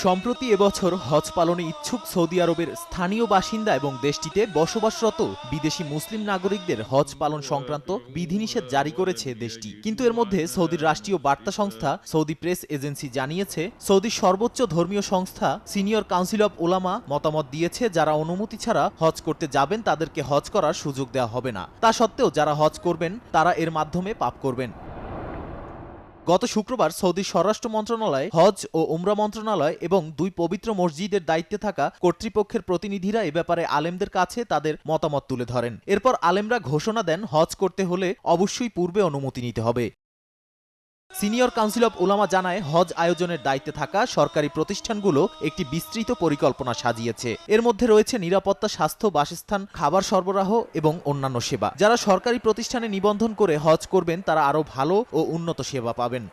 সম্প্রতি এবছর হজ পালনে ইচ্ছুক সৌদি আরবের স্থানীয় বাসিন্দা এবং দেশটিতে বসবাসরত বিদেশি মুসলিম নাগরিকদের হজ পালন সংক্রান্ত বিধিনিষেধ জারি করেছে দেশটি। কিন্তু এর মধ্যে সৌদির রাষ্ট্রীয় বার্তা সংস্থা সৌদি প্রেস এজেন্সি জানিয়েছে, সৌদির সর্বোচ্চ ধর্মীয় সংস্থা সিনিয়র কাউন্সিল অব উলামা মতামত দিয়েছে, যারা অনুমতি ছাড়া হজ করতে যাবেন তাদেরকে হজ করার সুযোগ দেওয়া হবে না। তা সত্ত্বেও যারা হজ করবেন তারা এর মাধ্যমে পাপ করবেন। গত শুক্রবার সৌদির স্বরাষ্ট্র মন্ত্রণালয়, হজ ও উমরা মন্ত্রণালয় এবং দুই পবিত্র মসজিদের দায়িত্বে থাকা কর্তৃপক্ষের প্রতিনিধিরা এ ব্যাপারে আলেমদের কাছে তাদের মতামত তুলে ধরেন। এরপর আলেমরা ঘোষণা দেন, হজ করতে হলে অবশ্যই পূর্বে অনুমতি নিতে হবে। সিনিয়র কাউন্সিল অব উলামা জানায়, হজ আয়োজনের দায়িত্বে থাকা সরকারি প্রতিষ্ঠানগুলো একটি বিস্তৃত পরিকল্পনা সাজিয়েছে। এর মধ্যে রয়েছে নিরাপত্তা, স্বাস্থ্য, বাসস্থান, খাবার সরবরাহ এবং অন্যান্য সেবা। যারা সরকারি প্রতিষ্ঠানে নিবন্ধন করে হজ করবেন তারা আরও ভালো ও উন্নত সেবা পাবেন।